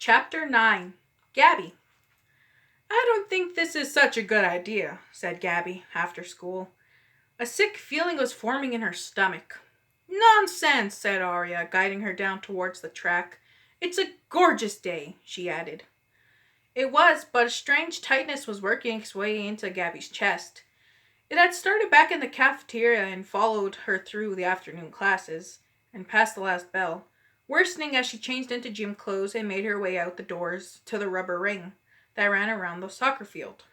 Chapter 9. Gabby. I don't think this is such a good idea, said Gabby after school. A sick feeling was forming in her stomach. Nonsense, said Arya, guiding her down towards the track. It's a gorgeous day, she added. It was, but a strange tightness was working its way into Gabby's chest. It had started back in the cafeteria and followed her through the afternoon classes, and past the last bell, worsening as she changed into gym clothes and made her way out the doors to the rubber ring that ran around the soccer field.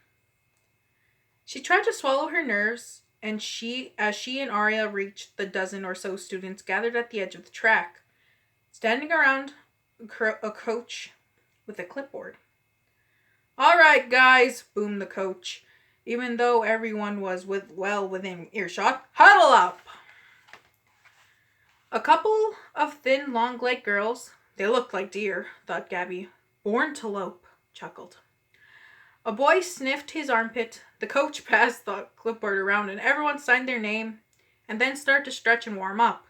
She tried to swallow her nerves, and as she and Arya reached the dozen or so students gathered at the edge of the track, standing around a coach with a clipboard. "All right, guys," boomed the coach, even though everyone was well within earshot. "Huddle up!" A couple of thin, long-legged girls, they looked like deer, thought Gabby. Born to lope, chuckled. A boy sniffed his armpit, the coach passed the clipboard around, and everyone signed their name and then started to stretch and warm up.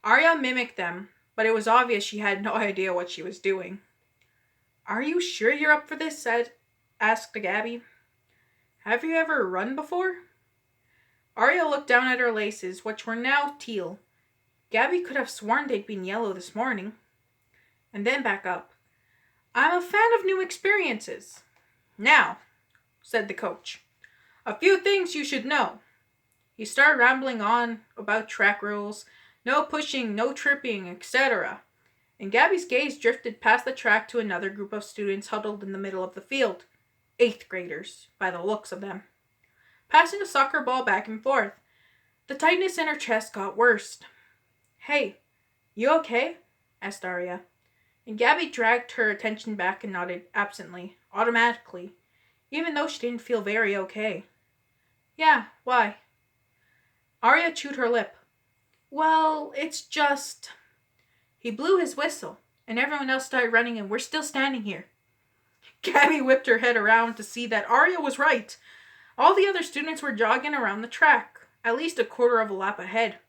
Arya mimicked them, but it was obvious she had no idea what she was doing. "Are you sure you're up for this?" asked Gabby. "Have you ever run before?" Arya looked down at her laces, which were now teal. Gabby could have sworn they'd been yellow this morning. And then back up. "I'm a fan of new experiences." "Now," said the coach, "a few things you should know." He started rambling on about track rules, no pushing, no tripping, etc. And Gabby's gaze drifted past the track to another group of students huddled in the middle of the field. 8th graders, by the looks of them. Passing a soccer ball back and forth. The tightness in her chest got worse. "Hey, you okay?" asked Arya. And Gabby dragged her attention back and nodded absently, automatically, even though she didn't feel very okay. "Yeah, why?" Arya chewed her lip. "Well, it's just..." He blew his whistle, and everyone else started running, and we're still standing here. Gabby whipped her head around to see that Arya was right. All the other students were jogging around the track, at least a quarter of a lap ahead.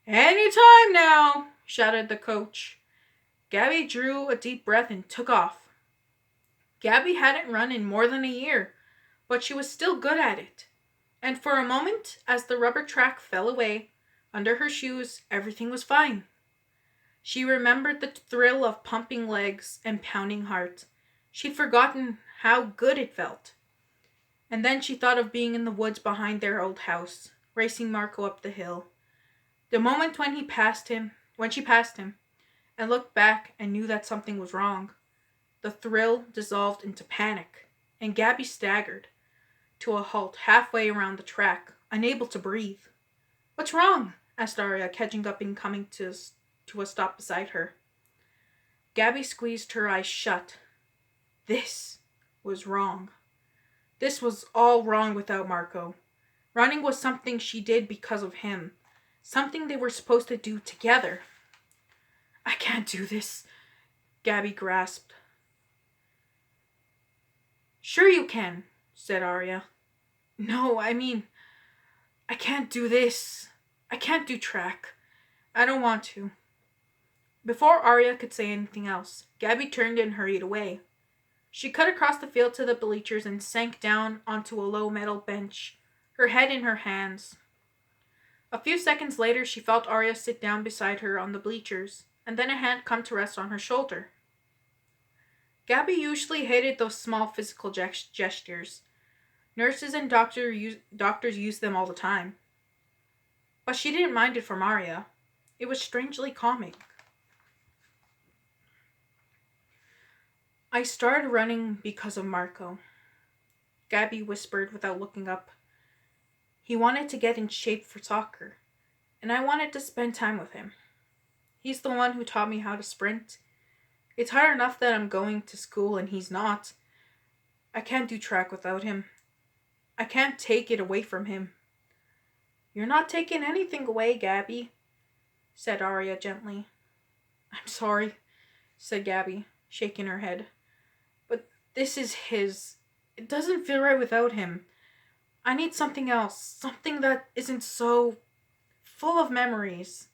"Any time now," shouted the coach. Gabby drew a deep breath and took off. Gabby hadn't run in more than a year, but she was still good at it. And for a moment, as the rubber track fell away under her shoes, everything was fine. She remembered the thrill of pumping legs and pounding heart. She'd forgotten how good it felt. And then she thought of being in the woods behind their old house, racing Marco up the hill. The moment when she passed him, and looked back and knew that something was wrong. The thrill dissolved into panic, and Gabby staggered to a halt halfway around the track, unable to breathe. "What's wrong?" asked Arya, catching up and coming to a stop beside her. Gabby squeezed her eyes shut. This was wrong. This was all wrong without Marco. Running was something she did because of him. Something they were supposed to do together. "I can't do this," Gabby grasped. "Sure you can," said Arya. "No, I mean, I can't do this. I can't do track. I don't want to." Before Arya could say anything else, Gabby turned and hurried away. She cut across the field to the bleachers and sank down onto a low metal bench, her head in her hands. A few seconds later, she felt Arya sit down beside her on the bleachers, and then a hand come to rest on her shoulder. Gabby usually hated those small physical gestures. Nurses and doctors use them all the time. But she didn't mind it from Arya. It was strangely calming. "I started running because of Marco," Gabby whispered without looking up. "He wanted to get in shape for soccer, and I wanted to spend time with him. He's the one who taught me how to sprint. It's hard enough that I'm going to school and he's not. I can't do track without him. I can't take it away from him." "You're not taking anything away, Gabby," said Arya gently. "I'm sorry," said Gabby, shaking her head. "But this is his. It doesn't feel right without him. I need something else, something that isn't so full of memories."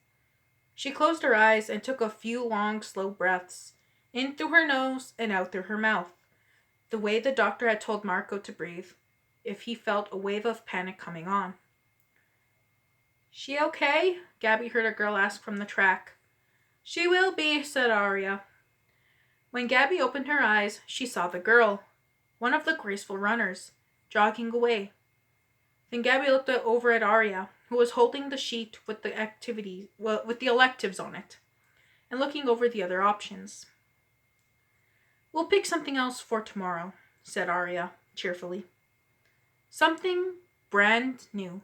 She closed her eyes and took a few long, slow breaths, in through her nose and out through her mouth, the way the doctor had told Marco to breathe if he felt a wave of panic coming on. "She okay?" Gabby heard a girl ask from the track. "She will be," said Arya. When Gabby opened her eyes, she saw the girl, one of the graceful runners, jogging away. Then Gabby looked over at Arya, who was holding the sheet with with the electives on it, and looking over the other options. "We'll pick something else for tomorrow," said Arya cheerfully. "Something brand new."